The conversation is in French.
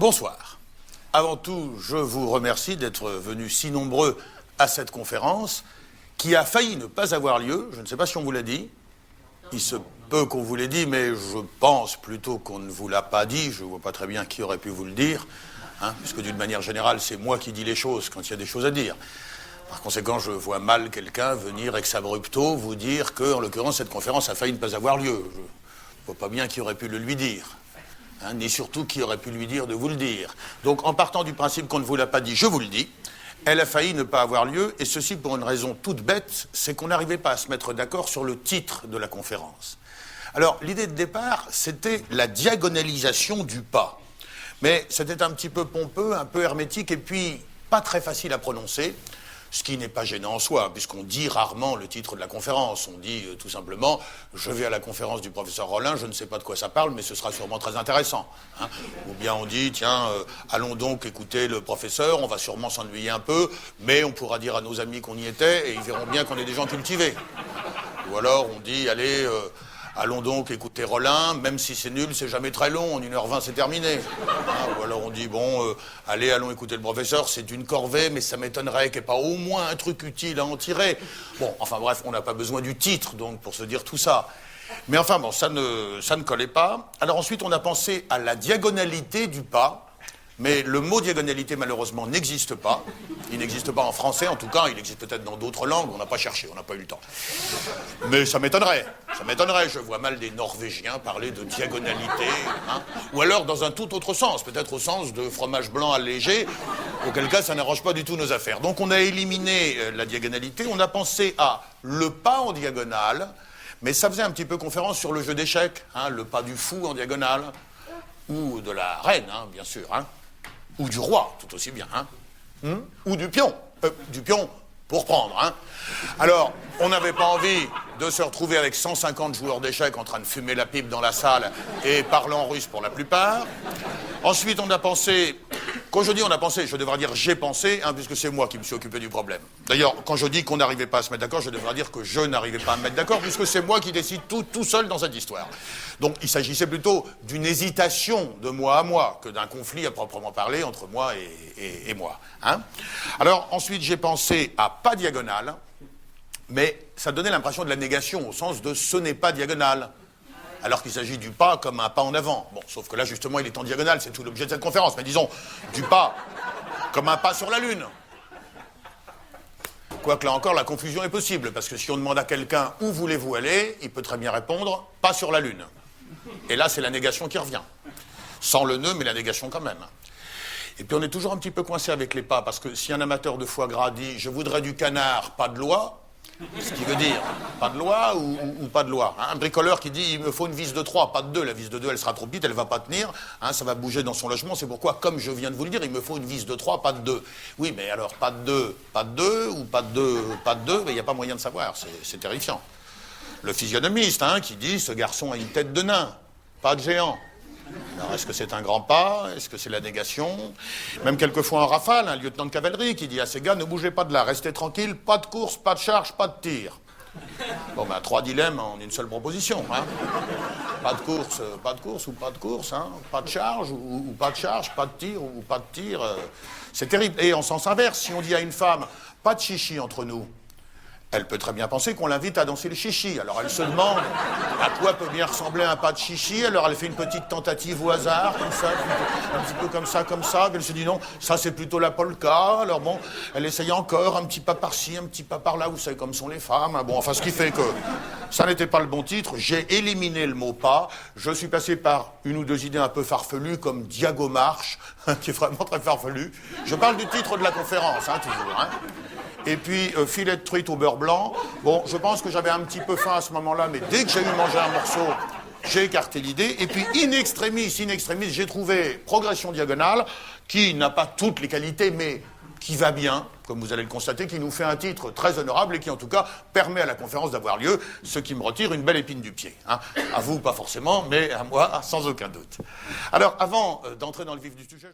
Bonsoir. Avant tout, je vous remercie d'être venus si nombreux à cette conférence qui a failli ne pas avoir lieu. Je ne sais pas si on vous l'a dit. Il se peut qu'on vous l'ait dit, mais je pense plutôt qu'on ne vous l'a pas dit. Je ne vois pas très bien qui aurait pu vous le dire, puisque d'une manière générale, c'est moi qui dis les choses quand il y a des choses à dire. Par conséquent, je vois mal quelqu'un venir ex abrupto vous dire que, en l'occurrence, cette conférence a failli ne pas avoir lieu. Je ne vois pas bien qui aurait pu le lui dire. Ni surtout qui aurait pu lui dire de vous le dire. Donc, en partant du principe qu'on ne vous l'a pas dit, je vous le dis. Elle a failli ne pas avoir lieu, et ceci pour une raison toute bête, c'est qu'on n'arrivait pas à se mettre d'accord sur le titre de la conférence. Alors, l'idée de départ, c'était la diagonalisation du pas. Mais c'était un petit peu pompeux, un peu hermétique, et puis pas très facile à prononcer, ce qui n'est pas gênant en soi, puisqu'on dit rarement le titre de la conférence. On dit tout simplement « Je vais à la conférence du professeur Rollin, je ne sais pas de quoi ça parle, mais ce sera sûrement très intéressant. » Ou bien on dit « Tiens, allons donc écouter le professeur, on va sûrement s'ennuyer un peu, mais on pourra dire à nos amis qu'on y était, et ils verront bien qu'on est des gens cultivés. » Ou alors on dit « Allez... allons donc écouter Rollin, même si c'est nul, c'est jamais très long, en 1h20 c'est terminé. Ou alors on dit, bon, allez, allons écouter le professeur, c'est une corvée, mais ça m'étonnerait qu'il n'y ait pas au moins un truc utile à en tirer. Bon, enfin bref, on n'a pas besoin du titre, donc, pour se dire tout ça. Mais enfin, bon, ça ne collait pas. Alors ensuite, on a pensé à la diagonalité du pas, mais le mot diagonalité, malheureusement, n'existe pas. Il n'existe pas en français, en tout cas, il existe peut-être dans d'autres langues, on n'a pas cherché, on n'a pas eu le temps. Mais ça m'étonnerait, je vois mal des Norvégiens parler de diagonalité, ou alors dans un tout autre sens, peut-être au sens de fromage blanc allégé, auquel cas ça n'arrange pas du tout nos affaires. Donc on a éliminé la diagonalité, on a pensé à le pas en diagonale, mais ça faisait un petit peu conférence sur le jeu d'échecs, le pas du fou en diagonale, ou de la reine, bien sûr, ou du roi, tout aussi bien, ou du pion pour prendre, Alors, on n'avait pas envie de se retrouver avec 150 joueurs d'échecs en train de fumer la pipe dans la salle et parlant russe pour la plupart. Ensuite, on a pensé... Quand je dis on a pensé, je devrais dire j'ai pensé, puisque c'est moi qui me suis occupé du problème. D'ailleurs, quand je dis qu'on n'arrivait pas à se mettre d'accord, je devrais dire que je n'arrivais pas à me mettre d'accord, puisque c'est moi qui décide tout seul dans cette histoire. Donc, il s'agissait plutôt d'une hésitation de moi à moi, que d'un conflit à proprement parler entre moi et moi. Alors, ensuite, j'ai pensé à pas diagonale, mais ça donnait l'impression de la négation, au sens de ce n'est pas diagonale. Alors qu'il s'agit du pas comme un pas en avant. Bon, sauf que là, justement, il est en diagonale, c'est tout l'objet de cette conférence. Mais disons, du pas comme un pas sur la Lune. Quoique là encore, la confusion est possible, parce que si on demande à quelqu'un où voulez-vous aller, il peut très bien répondre pas sur la Lune. Et là, c'est la négation qui revient. Sans le nœud, mais la négation quand même. Et puis on est toujours un petit peu coincé avec les pas, parce que si un amateur de foie gras dit « je voudrais du canard, pas de loi », ce qui veut dire pas de loi ou pas de loi. Un bricoleur qui dit il me faut une vis de 3, pas de 2. La vis de 2, elle sera trop petite, elle va pas tenir. Ça va bouger dans son logement. C'est pourquoi, comme je viens de vous le dire, il me faut une vis de 3, pas de 2. Oui, mais alors pas de 2 ou pas de 2, pas de 2, mais il n'y a pas moyen de savoir. C'est terrifiant. Le physionomiste qui dit ce garçon a une tête de nain, pas de géant. Alors, est-ce que c'est un grand pas? Est-ce que c'est la négation? Même quelquefois en rafale, un lieutenant de cavalerie qui dit à ses gars, ne bougez pas de là, restez tranquille, pas de course, pas de charge, pas de tir. Bon, 3 dilemmes en une seule proposition. Pas de course ou pas de course, pas de charge ou pas de charge, pas de tir ou pas de tir. C'est terrible. Et en sens inverse, si on dit à une femme, pas de chichi entre nous, elle peut très bien penser qu'on l'invite à danser le chichi. Alors elle se demande à quoi peut bien ressembler un pas de chichi. Alors elle fait une petite tentative au hasard, comme ça, un petit peu comme ça. Puis elle se dit non, ça c'est plutôt la polka. Alors bon, elle essaye encore, un petit pas par-ci, un petit pas par-là. Vous savez comme sont les femmes. Bon, enfin ce qui fait que ça n'était pas le bon titre. J'ai éliminé le mot pas. Je suis passé par une ou deux idées un peu farfelues, comme Diagomarche, qui est vraiment très farfelu. Je parle du titre de la conférence, toujours. Et puis, filet de truite au beurre blanc. Bon, je pense que j'avais un petit peu faim à ce moment-là, mais dès que j'ai eu mangé un morceau, j'ai écarté l'idée. Et puis, in extremis, j'ai trouvé Progression diagonale, qui n'a pas toutes les qualités, mais qui va bien, comme vous allez le constater, qui nous fait un titre très honorable et qui, en tout cas, permet à la conférence d'avoir lieu, ce qui me retire une belle épine du pied. À vous, pas forcément, mais à moi, sans aucun doute. Alors, avant d'entrer dans le vif du sujet...